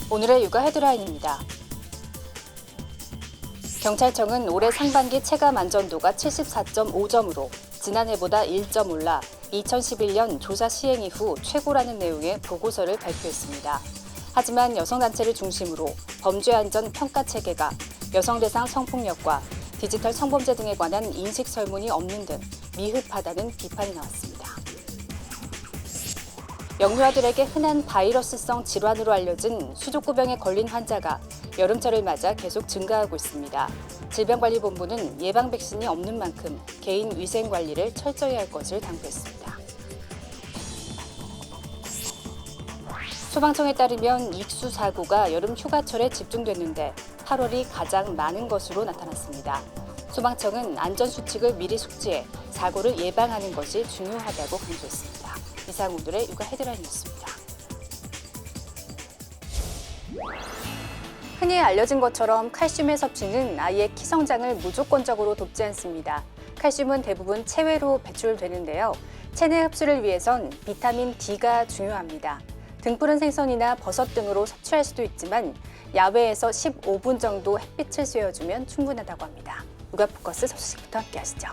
오늘의 육아 헤드라인입니다. 경찰청은 올해 상반기 체감 안전도가 74.5점으로 지난해보다 1점 올라 2011년 조사 시행 이후 최고라는 내용의 보고서를 발표했습니다. 하지만 여성단체를 중심으로 범죄안전 평가 체계가 여성 대상 성폭력과 디지털 성범죄 등에 관한 인식 설문이 없는 등 미흡하다는 비판이 나왔습니다. 영유아들에게 흔한 바이러스성 질환으로 알려진 수족구병에 걸린 환자가 여름철을 맞아 계속 증가하고 있습니다. 질병관리본부는 예방 백신이 없는 만큼 개인 위생 관리를 철저히 할 것을 당부했습니다. 소방청에 따르면 익수 사고가 여름 휴가철에 집중됐는데 8월이 가장 많은 것으로 나타났습니다. 소방청은 안전수칙을 미리 숙지해 사고를 예방하는 것이 중요하다고 강조했습니다. 이상 오늘의 육아 헤드라인이었습니다. 흔히 알려진 것처럼 칼슘의 섭취는 아이의 키 성장을 무조건적으로 돕지 않습니다. 칼슘은 대부분 체외로 배출되는데요. 체내 흡수를 위해선 비타민 D가 중요합니다. 등푸른 생선이나 버섯 등으로 섭취할 수도 있지만 야외에서 15분 정도 햇빛을 쐬어주면 충분하다고 합니다. 육아 포커스 소식부터 함께 하시죠.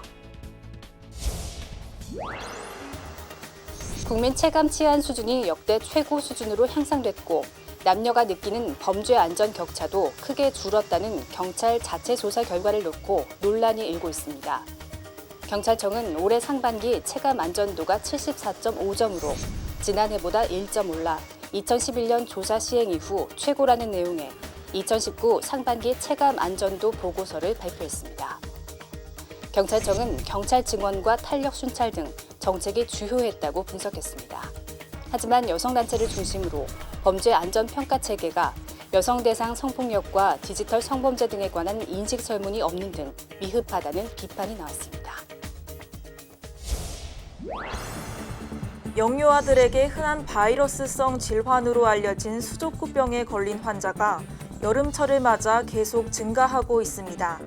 국민 체감 치안 수준이 역대 최고 수준으로 향상됐고 남녀가 느끼는 범죄 안전 격차도 크게 줄었다는 경찰 자체 조사 결과를 놓고 논란이 일고 있습니다. 경찰청은 올해 상반기 체감 안전도가 74.5점으로 지난해보다 1점 올라 2011년 조사 시행 이후 최고라는 내용의 2019 상반기 체감 안전도 보고서를 발표했습니다. 경찰청은 경찰 증언과 탄력 순찰 등 정책이 주요했다고 분석했습니다. 하지만 여성단체를 중심으로 범죄 안전 평가 체계가 여성 대상 성폭력과 디지털 성범죄 등에 관한 인식 설문이 없는 등 미흡하다는 비판이 나왔습니다. 영유아들에게 흔한 바이러스성 질환으로 알려진 수족구병에 걸린 환자가 여름철을 맞아 계속 증가하고 있습니다.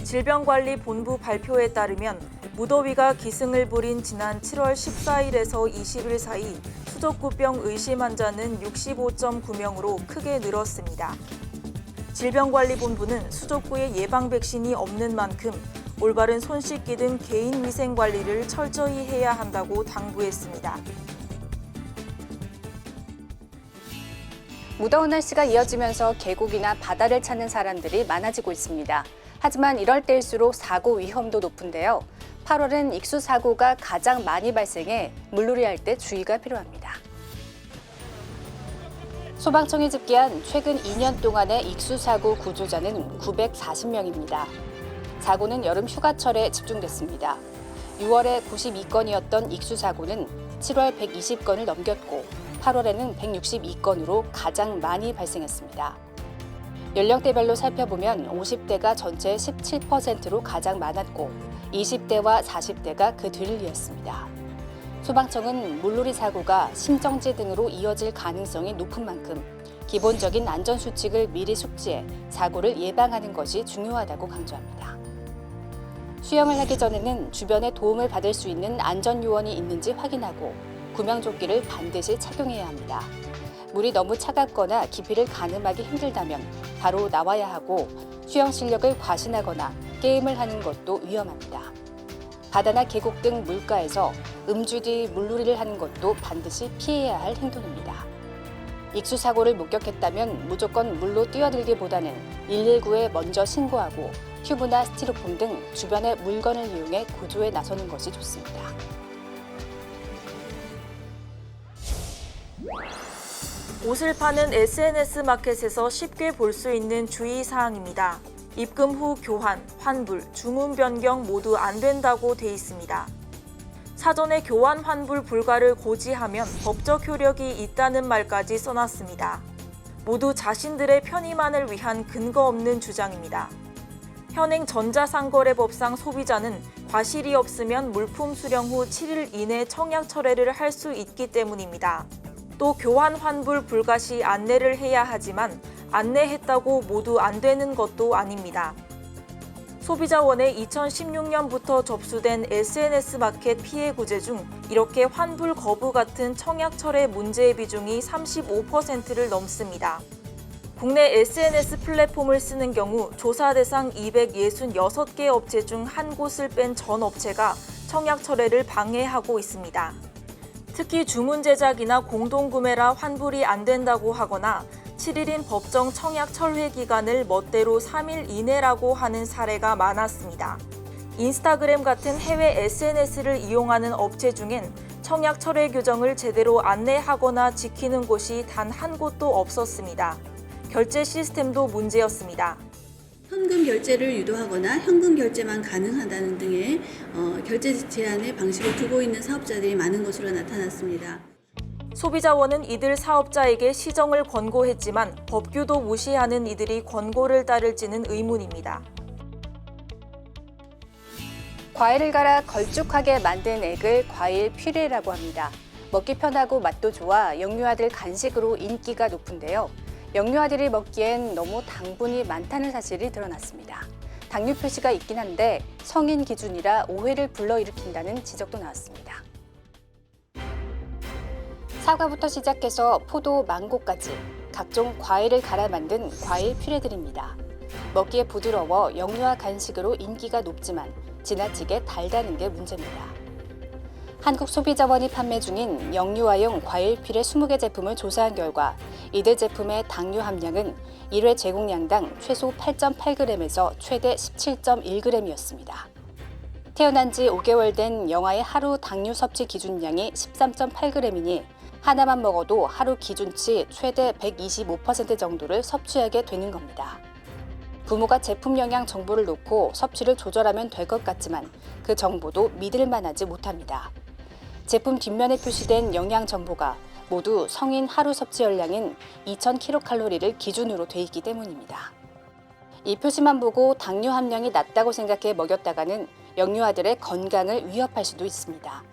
질병관리본부 발표에 따르면 무더위가 기승을 부린 지난 7월 14일에서 20일 사이 수족구병 의심 환자는 65.9명으로 크게 늘었습니다. 질병관리본부는 수족구에 예방 백신이 없는 만큼 올바른 손 씻기 등 개인 위생 관리를 철저히 해야 한다고 당부했습니다. 무더운 날씨가 이어지면서 계곡이나 바다를 찾는 사람들이 많아지고 있습니다. 하지만 이럴 때일수록 사고 위험도 높은데요. 8월은 익수 사고가 가장 많이 발생해 물놀이할 때 주의가 필요합니다. 소방청이 집계한 최근 2년 동안의 익수 사고 구조자는 940명입니다. 사고는 여름 휴가철에 집중됐습니다. 6월에 92건이었던 익수 사고는 7월 120건을 넘겼고 8월에는 162건으로 가장 많이 발생했습니다. 연령대별로 살펴보면 50대가 전체의 17%로 가장 많았고 20대와 40대가 그 뒤를 이었습니다. 소방청은 물놀이 사고가 심정지 등으로 이어질 가능성이 높은 만큼 기본적인 안전수칙을 미리 숙지해 사고를 예방하는 것이 중요하다고 강조합니다. 수영을 하기 전에는 주변에 도움을 받을 수 있는 안전요원이 있는지 확인하고 구명조끼를 반드시 착용해야 합니다. 물이 너무 차갑거나 깊이를 가늠하기 힘들다면 바로 나와야 하고 수영 실력을 과신하거나 게임을 하는 것도 위험합니다. 바다나 계곡 등 물가에서 음주 뒤 물놀이를 하는 것도 반드시 피해야 할 행동입니다. 익수 사고를 목격했다면 무조건 물로 뛰어들기보다는 119에 먼저 신고하고 튜브나 스티로폼 등 주변의 물건을 이용해 구조에 나서는 것이 좋습니다. 옷을 파는 SNS 마켓에서 쉽게 볼 수 있는 주의사항입니다. 입금 후 교환, 환불, 주문 변경 모두 안 된다고 돼 있습니다. 사전에 교환 환불 불가를 고지하면 법적 효력이 있다는 말까지 써놨습니다. 모두 자신들의 편의만을 위한 근거 없는 주장입니다. 현행 전자상거래법상 소비자는 과실이 없으면 물품 수령 후 7일 이내 청약 철회를 할 수 있기 때문입니다. 또 교환 환불 불가 시 안내를 해야 하지만 안내했다고 모두 안 되는 것도 아닙니다. 소비자원에 2016년부터 접수된 SNS 마켓 피해 구제 중 이렇게 환불 거부 같은 청약 철회 문제의 비중이 35%를 넘습니다. 국내 SNS 플랫폼을 쓰는 경우 조사 대상 266개 업체 중 한 곳을 뺀 전 업체가 청약 철회를 방해하고 있습니다. 특히 주문 제작이나 공동구매라 환불이 안 된다고 하거나 7일인 법정 청약 철회 기간을 멋대로 3일 이내라고 하는 사례가 많았습니다. 인스타그램 같은 해외 SNS를 이용하는 업체 중엔 청약 철회 규정을 제대로 안내하거나 지키는 곳이 단 한 곳도 없었습니다. 결제 시스템도 문제였습니다. 현금 결제를 유도하거나 현금 결제만 가능하다는 등의 결제 제한의 방식을 두고 있는 사업자들이 많은 것으로 나타났습니다. 소비자원은 이들 사업자에게 시정을 권고했지만 법규도 무시하는 이들이 권고를 따를지는 의문입니다. 과일을 갈아 걸쭉하게 만든 액을 과일 퓨레라고 합니다. 먹기 편하고 맛도 좋아 영유아들 간식으로 인기가 높은데요. 영유아들이 먹기엔 너무 당분이 많다는 사실이 드러났습니다. 당류 표시가 있긴 한데 성인 기준이라 오해를 불러일으킨다는 지적도 나왔습니다. 사과부터 시작해서 포도, 망고까지 각종 과일을 갈아 만든 과일 퓨레들입니다. 먹기에 부드러워 영유아 간식으로 인기가 높지만 지나치게 달다는 게 문제입니다. 한국소비자원이 판매 중인 영유아용 과일 퓨레 20개 제품을 조사한 결과 이들 제품의 당류 함량은 1회 제공량당 최소 8.8g에서 최대 17.1g이었습니다. 태어난 지 5개월 된 영아의 하루 당류 섭취 기준량이 13.8g이니 하나만 먹어도 하루 기준치 최대 125% 정도를 섭취하게 되는 겁니다. 부모가 제품 영양 정보를 놓고 섭취를 조절하면 될 것 같지만 그 정보도 믿을 만하지 못합니다. 제품 뒷면에 표시된 영양 정보가 모두 성인 하루 섭취 열량인 2,000kcal를 기준으로 돼 있기 때문입니다. 이 표시만 보고 당류 함량이 낮다고 생각해 먹였다가는 영유아들의 건강을 위협할 수도 있습니다.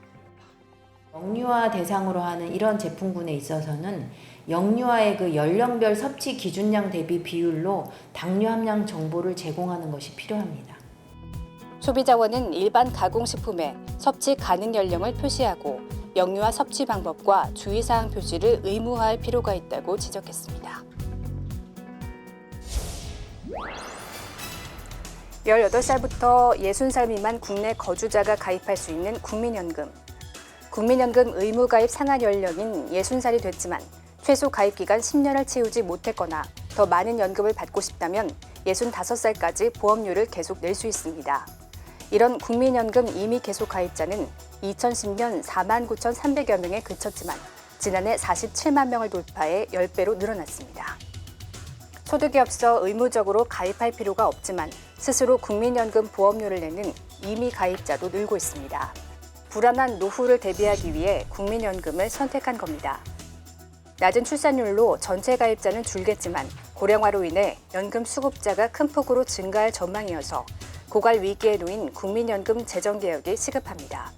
영유아 대상으로 하는 이런 제품군에 있어서는 영유아의 그 연령별 섭취 기준량 대비 비율로 당류 함량 정보를 제공하는 것이 필요합니다. 소비자원은 일반 가공식품에 섭취 가능 연령을 표시하고 영유아 섭취 방법과 주의사항 표시를 의무화할 필요가 있다고 지적했습니다. 18살부터 60살 미만 국내 거주자가 가입할 수 있는 국민연금. 국민연금 의무가입 상한 연령인 60살이 됐지만 최소 가입 기간 10년을 채우지 못했거나 더 많은 연금을 받고 싶다면 65살까지 보험료를 계속 낼 수 있습니다. 이런 국민연금 이미 계속 가입자는 2010년 49,300여 명에 그쳤지만 지난해 47만 명을 돌파해 10배로 늘어났습니다. 소득이 없어 의무적으로 가입할 필요가 없지만 스스로 국민연금 보험료를 내는 이미 가입자도 늘고 있습니다. 불안한 노후를 대비하기 위해 국민연금을 선택한 겁니다. 낮은 출산율로 전체 가입자는 줄겠지만 고령화로 인해 연금 수급자가 큰 폭으로 증가할 전망이어서 고갈 위기에 놓인 국민연금 재정개혁이 시급합니다.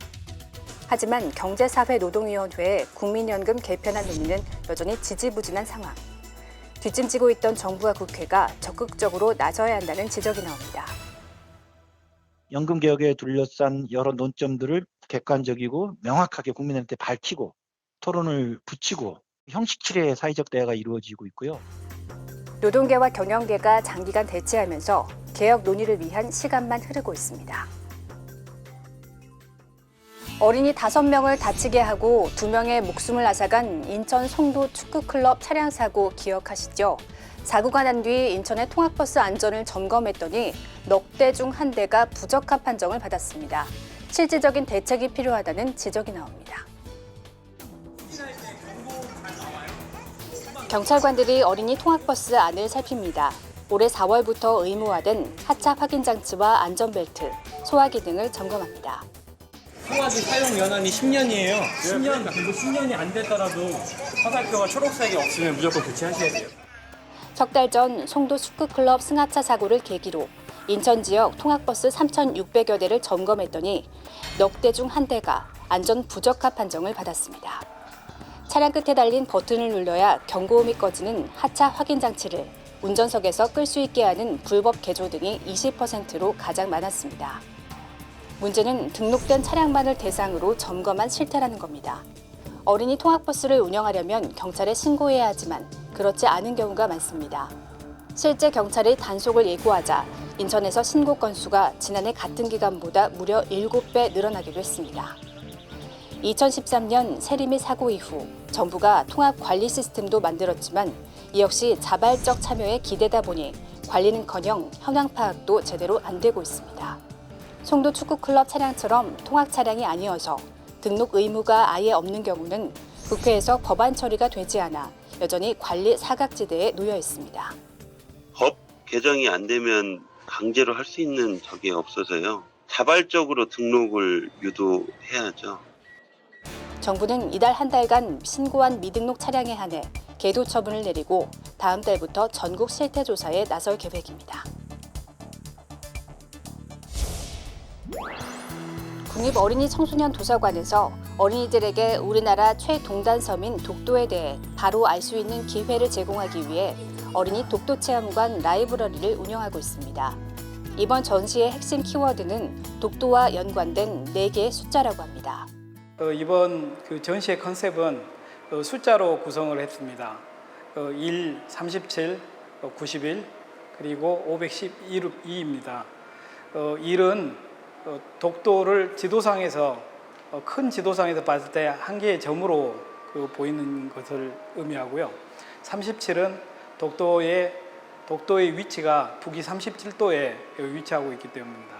하지만 경제사회노동위원회의 국민연금 개편안 논의는 여전히 지지부진한 상황. 뒷짐지고 있던 정부와 국회가 적극적으로 나서야 한다는 지적이 나옵니다. 연금 개혁에 둘러싼 여러 논점들을 객관적이고 명확하게 국민한테 밝히고 토론을 붙이고 형식치레의 사회적 대화가 이루어지고 있고요. 노동계와 경영계가 장기간 대치하면서 개혁 논의를 위한 시간만 흐르고 있습니다. 어린이 5명을 다치게 하고 2명의 목숨을 앗아간 인천 송도 축구클럽 차량 사고 기억하시죠? 사고가 난 뒤 인천의 통학버스 안전을 점검했더니 넉 대 중 한 대가 부적합 판정을 받았습니다. 실질적인 대책이 필요하다는 지적이 나옵니다. 경찰관들이 어린이 통학버스 안을 살핍니다. 올해 4월부터 의무화된 하차 확인 장치와 안전벨트, 소화기 등을 점검합니다. 소화기 사용 연한이 10년이에요. 10년, 그리고 10년이 안 됐더라도 화살표가 초록색이 없으면 무조건 교체하셔야 돼요. 석 달 전 송도 축구클럽 승하차 사고를 계기로 인천 지역 통학버스 3,600여 대를 점검했더니 넉 대 중 한 대가 안전 부적합 판정을 받았습니다. 차량 끝에 달린 버튼을 눌러야 경고음이 꺼지는 하차 확인 장치를 운전석에서 끌 수 있게 하는 불법 개조 등이 20%로 가장 많았습니다. 문제는 등록된 차량만을 대상으로 점검한 실태라는 겁니다. 어린이 통학버스를 운영하려면 경찰에 신고해야 하지만 그렇지 않은 경우가 많습니다. 실제 경찰이 단속을 예고하자 인천에서 신고 건수가 지난해 같은 기간보다 무려 7배 늘어나기도 했습니다. 2013년 세리미 사고 이후 정부가 통합 관리 시스템도 만들었지만 이 역시 자발적 참여에 기대다 보니 관리는커녕 현황 파악도 제대로 안 되고 있습니다. 송도 축구클럽 차량처럼 통학 차량이 아니어서 등록 의무가 아예 없는 경우는 국회에서 법안 처리가 되지 않아 여전히 관리 사각지대에 놓여 있습니다. 법 개정이 안 되면 강제로 할 수 있는 적이 없어서요. 자발적으로 등록을 유도해야죠. 정부는 이달 한 달간 신고한 미등록 차량에 한해 계도 처분을 내리고 다음 달부터 전국 실태 조사에 나설 계획입니다. 국립어린이청소년도서관에서 어린이들에게 우리나라 최동단섬인 독도에 대해 바로 알 수 있는 기회를 제공하기 위해 어린이 독도체험관 라이브러리를 운영하고 있습니다. 이번 전시의 핵심 키워드는 독도와 연관된 4개의 숫자라고 합니다. 이번 전시의 컨셉은 숫자로 구성을 했습니다. 1, 37, 91, 그리고 512입니다. 1은 독도를 지도상에서 큰 지도상에서 봤을 때 한 개의 점으로 보이는 것을 의미하고요. 37은 독도의 위치가 북위 37도에 위치하고 있기 때문입니다.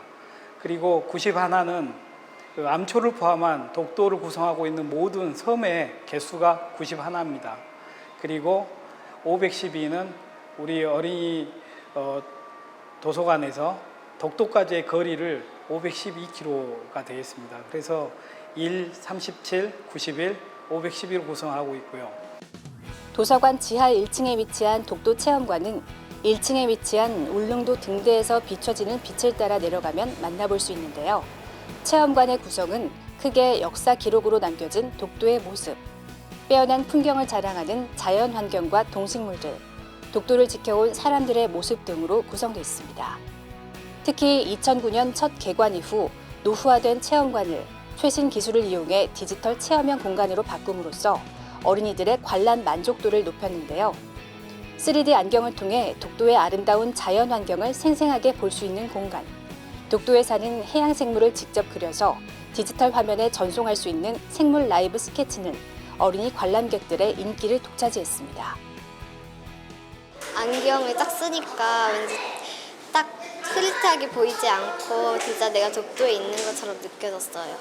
그리고 91는 암초를 포함한 독도를 구성하고 있는 모든 섬의 개수가 91입니다. 그리고 512는 우리 어린이 도서관에서 독도까지의 거리를 512km가 되겠습니다. 그래서 1, 37, 91, 512로 구성하고 있고요. 도서관 지하 1층에 위치한 독도 체험관은 1층에 위치한 울릉도 등대에서 비춰지는 빛을 따라 내려가면 만나볼 수 있는데요. 체험관의 구성은 크게 역사 기록으로 남겨진 독도의 모습, 빼어난 풍경을 자랑하는 자연 환경과 동식물들, 독도를 지켜온 사람들의 모습 등으로 구성되어 있습니다. 특히 2009년 첫 개관 이후 노후화된 체험관을 최신 기술을 이용해 디지털 체험형 공간으로 바꿈으로써 어린이들의 관람 만족도를 높였는데요. 3D 안경을 통해 독도의 아름다운 자연 환경을 생생하게 볼 수 있는 공간, 독도에 사는 해양 생물을 직접 그려서 디지털 화면에 전송할 수 있는 생물 라이브 스케치는 어린이 관람객들의 인기를 독차지했습니다. 안경을 딱 쓰니까 왠지 딱 흐릿하게 보이지 않고 진짜 내가 독도에 있는 것처럼 느껴졌어요.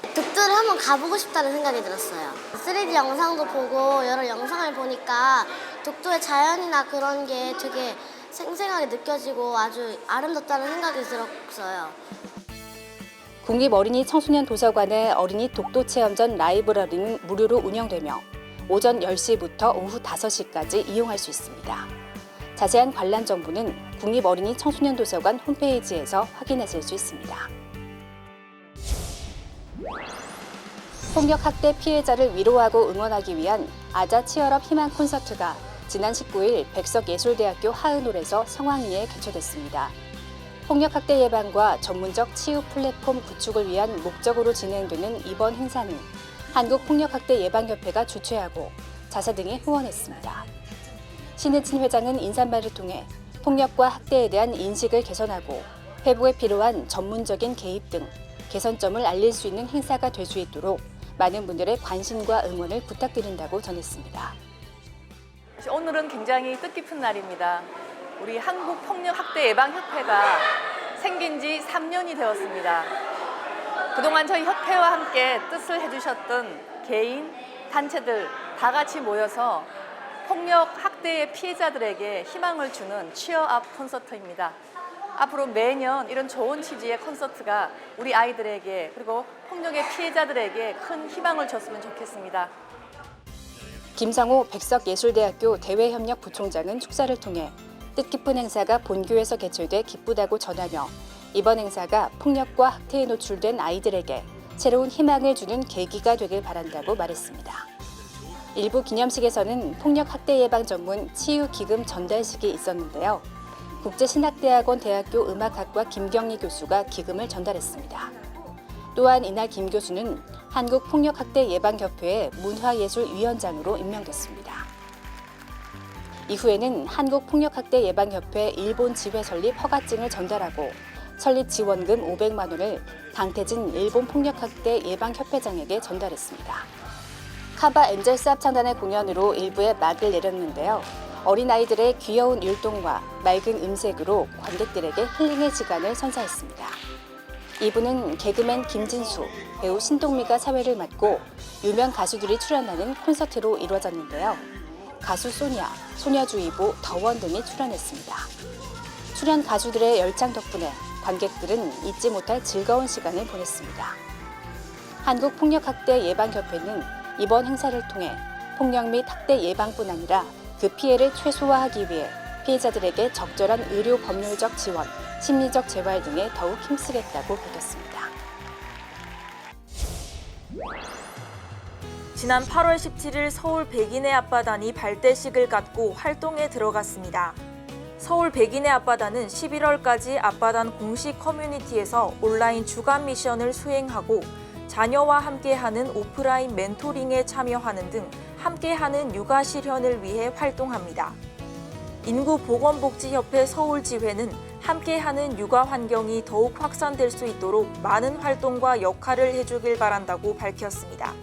독도를 한번 가보고 싶다는 생각이 들었어요. 3D 영상도 보고 여러 영상을 보니까 독도의 자연이나 그런 게 되게 생생하게 느껴지고 아주 아름답다는 생각이 들었어요. 국립어린이청소년도서관의 어린이 독도체험전 라이브러리는 무료로 운영되며 오전 10시부터 오후 5시까지 이용할 수 있습니다. 자세한 관람 정보는 국립어린이청소년도서관 홈페이지에서 확인하실 수 있습니다. 폭력 학대 피해자를 위로하고 응원하기 위한 아자 치얼업 희망 콘서트가 지난 19일 백석예술대학교 하은홀에서 성황리에 개최됐습니다. 폭력 학대 예방과 전문적 치유 플랫폼 구축을 위한 목적으로 진행되는 이번 행사는 한국폭력학대예방협회가 주최하고 자사 등이 후원했습니다. 신혜진 회장은 인사말을 통해 폭력과 학대에 대한 인식을 개선하고 회복에 필요한 전문적인 개입 등 개선점을 알릴 수 있는 행사가 될 수 있도록 많은 분들의 관심과 응원을 부탁드린다고 전했습니다. 오늘은 굉장히 뜻깊은 날입니다. 우리 한국폭력학대예방협회가 생긴 지 3년이 되었습니다. 그동안 저희 협회와 함께 뜻을 해주셨던 개인, 단체들 다 같이 모여서 폭력 학대의 피해자들에게 희망을 주는 치어업 콘서트입니다. 앞으로 매년 이런 좋은 취지의 콘서트가 우리 아이들에게 그리고 폭력의 피해자들에게 큰 희망을 줬으면 좋겠습니다. 김상호 백석예술대학교 대외협력부총장은 축사를 통해 뜻깊은 행사가 본교에서 개최돼 기쁘다고 전하며 이번 행사가 폭력과 학대에 노출된 아이들에게 새로운 희망을 주는 계기가 되길 바란다고 말했습니다. 일부 기념식에서는 폭력학대 예방 전문 치유기금 전달식이 있었는데요. 국제신학대학원 대학교 음악학과 김경리 교수가 기금을 전달했습니다. 또한 이날 김 교수는 한국폭력학대예방협회의 문화예술위원장으로 임명됐습니다. 이후에는 한국폭력학대 예방협회 일본 지회 설립 허가증을 전달하고 설립 지원금 500만 원을 강태진 일본 폭력학대 예방협회장에게 전달했습니다. 카바 엔젤스 합창단의 공연으로 일부에 막을 내렸는데요. 어린아이들의 귀여운 율동과 맑은 음색으로 관객들에게 힐링의 시간을 선사했습니다. 2부는 개그맨 김진수, 배우 신동미가 사회를 맡고 유명 가수들이 출연하는 콘서트로 이루어졌는데요. 가수 소니아, 소녀주의보, 더원 등이 출연했습니다. 출연 가수들의 열창 덕분에 관객들은 잊지 못할 즐거운 시간을 보냈습니다. 한국폭력학대 예방협회는 이번 행사를 통해 폭력 및 학대 예방뿐 아니라 그 피해를 최소화하기 위해 피해자들에게 적절한 의료 법률적 지원, 심리적 재활 등에 더욱 힘쓰겠다고 밝혔습니다. 지난 8월 17일 서울 백인의 앞바다니 발대식을 갖고 활동에 들어갔습니다. 서울 백인의 앞바다는 11월까지 앞바단 공식 커뮤니티에서 온라인 주간 미션을 수행하고 자녀와 함께하는 오프라인 멘토링에 참여하는 등 함께하는 육아 실현을 위해 활동합니다. 인구보건복지협회 서울지회는 함께하는 육아 환경이 더욱 확산될 수 있도록 많은 활동과 역할을 해주길 바란다고 밝혔습니다.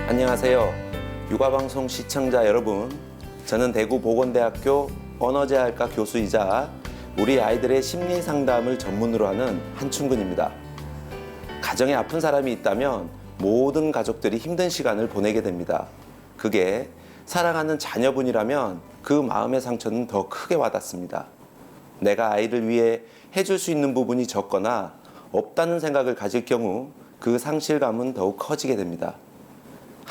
안녕하세요. 육아방송 시청자 여러분. 저는 대구보건대학교 언어재활과 교수이자 우리 아이들의 심리 상담을 전문으로 하는 한충근입니다. 가정에 아픈 사람이 있다면 모든 가족들이 힘든 시간을 보내게 됩니다. 그게 사랑하는 자녀분이라면 그 마음의 상처는 더 크게 와닿습니다. 내가 아이를 위해 해줄 수 있는 부분이 적거나 없다는 생각을 가질 경우 그 상실감은 더욱 커지게 됩니다.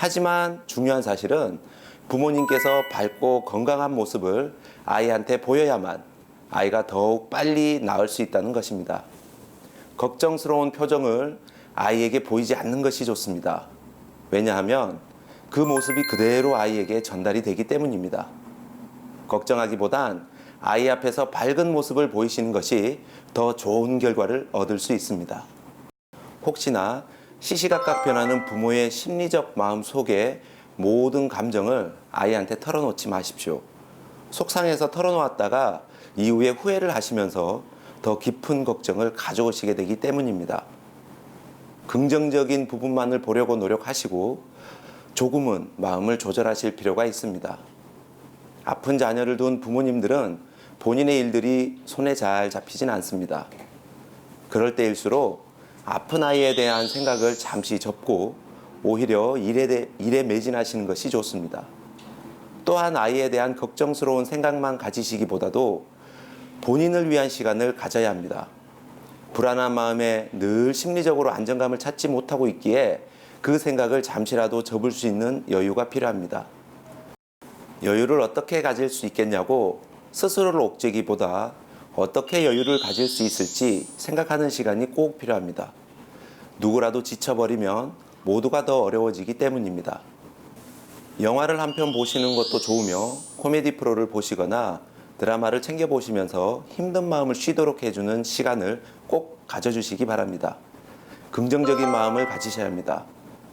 하지만 중요한 사실은 부모님께서 밝고 건강한 모습을 아이한테 보여야만 아이가 더욱 빨리 나을 수 있다는 것입니다. 걱정스러운 표정을 아이에게 보이지 않는 것이 좋습니다. 왜냐하면 그 모습이 그대로 아이에게 전달이 되기 때문입니다. 걱정하기보단 아이 앞에서 밝은 모습을 보이시는 것이 더 좋은 결과를 얻을 수 있습니다. 혹시나 시시각각 변하는 부모의 심리적 마음 속에 모든 감정을 아이한테 털어놓지 마십시오. 속상해서 털어놓았다가 이후에 후회를 하시면서 더 깊은 걱정을 가져오시게 되기 때문입니다. 긍정적인 부분만을 보려고 노력하시고 조금은 마음을 조절하실 필요가 있습니다. 아픈 자녀를 둔 부모님들은 본인의 일들이 손에 잘 잡히진 않습니다. 그럴 때일수록 아픈 아이에 대한 생각을 잠시 접고 오히려 일에 매진하시는 것이 좋습니다. 또한 아이에 대한 걱정스러운 생각만 가지시기보다도 본인을 위한 시간을 가져야 합니다. 불안한 마음에 늘 심리적으로 안정감을 찾지 못하고 있기에 그 생각을 잠시라도 접을 수 있는 여유가 필요합니다. 여유를 어떻게 가질 수 있겠냐고 스스로를 옥죄기보다 어떻게 여유를 가질 수 있을지 생각하는 시간이 꼭 필요합니다. 누구라도 지쳐버리면 모두가 더 어려워지기 때문입니다. 영화를 한 편 보시는 것도 좋으며 코미디 프로를 보시거나 드라마를 챙겨보시면서 힘든 마음을 쉬도록 해주는 시간을 꼭 가져주시기 바랍니다. 긍정적인 마음을 가지셔야 합니다.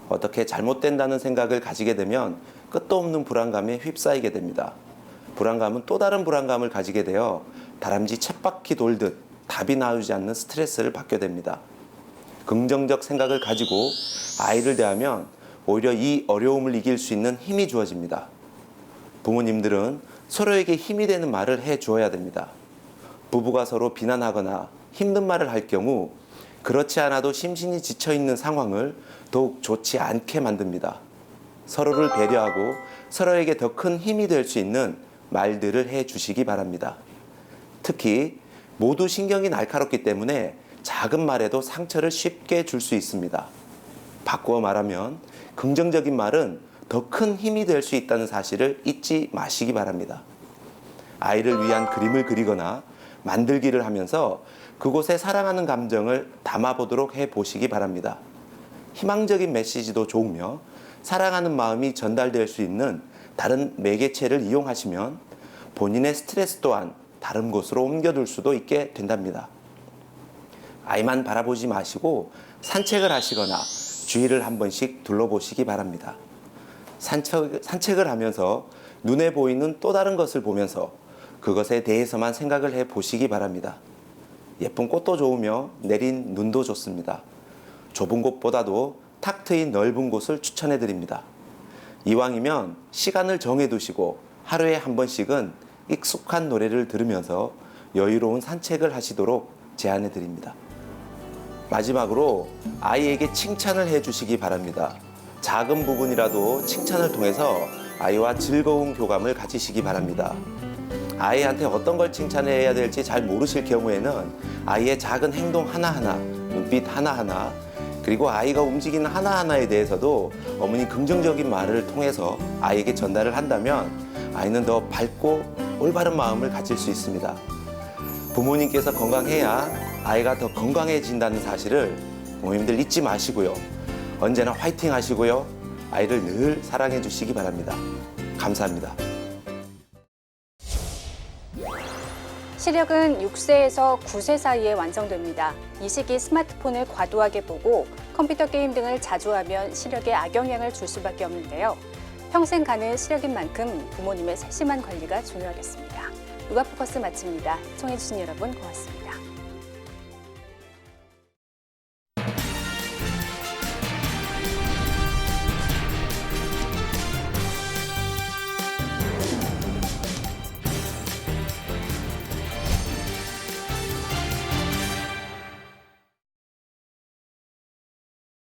어떻게 잘못된다는 생각을 가지게 되면 끝도 없는 불안감에 휩싸이게 됩니다. 불안감은 또 다른 불안감을 가지게 되어 다람쥐 쳇바퀴 돌듯 답이 나오지 않는 스트레스를 받게 됩니다. 긍정적 생각을 가지고 아이를 대하면 오히려 이 어려움을 이길 수 있는 힘이 주어집니다. 부모님들은 서로에게 힘이 되는 말을 해 주어야 됩니다. 부부가 서로 비난하거나 힘든 말을 할 경우 그렇지 않아도 심신이 지쳐있는 상황을 더욱 좋지 않게 만듭니다. 서로를 배려하고 서로에게 더 큰 힘이 될 수 있는 말들을 해 주시기 바랍니다. 특히 모두 신경이 날카롭기 때문에 작은 말에도 상처를 쉽게 줄 수 있습니다. 바꾸어 말하면 긍정적인 말은 더 큰 힘이 될 수 있다는 사실을 잊지 마시기 바랍니다. 아이를 위한 그림을 그리거나 만들기를 하면서 그곳에 사랑하는 감정을 담아보도록 해보시기 바랍니다. 희망적인 메시지도 좋으며 사랑하는 마음이 전달될 수 있는 다른 매개체를 이용하시면 본인의 스트레스 또한 다른 곳으로 옮겨둘 수도 있게 된답니다. 아이만 바라보지 마시고 산책을 하시거나 주위를 한 번씩 둘러보시기 바랍니다. 산책을 하면서 눈에 보이는 또 다른 것을 보면서 그것에 대해서만 생각을 해보시기 바랍니다. 예쁜 꽃도 좋으며 내린 눈도 좋습니다. 좁은 곳보다도 탁 트인 넓은 곳을 추천해 드립니다. 이왕이면 시간을 정해두시고 하루에 한 번씩은 익숙한 노래를 들으면서 여유로운 산책을 하시도록 제안해 드립니다. 마지막으로 아이에게 칭찬을 해주시기 바랍니다. 작은 부분이라도 칭찬을 통해서 아이와 즐거운 교감을 가지시기 바랍니다. 아이한테 어떤 걸 칭찬해야 될지 잘 모르실 경우에는 아이의 작은 행동 하나하나, 눈빛 하나하나, 그리고 아이가 움직이는 하나하나에 대해서도 어머니 긍정적인 말을 통해서 아이에게 전달을 한다면 아이는 더 밝고 올바른 마음을 가질 수 있습니다. 부모님께서 건강해야 아이가 더 건강해진다는 사실을 부모님들 잊지 마시고요. 언제나 화이팅 하시고요. 아이를 늘 사랑해 주시기 바랍니다. 감사합니다. 시력은 6세에서 9세 사이에 완성됩니다. 이 시기 스마트폰을 과도하게 보고 컴퓨터 게임 등을 자주 하면 시력에 악영향을 줄 수밖에 없는데요. 평생 가는 시력인 만큼 부모님의 세심한 관리가 중요하겠습니다. 육아포커스 마칩니다. 시청해주신 여러분 고맙습니다.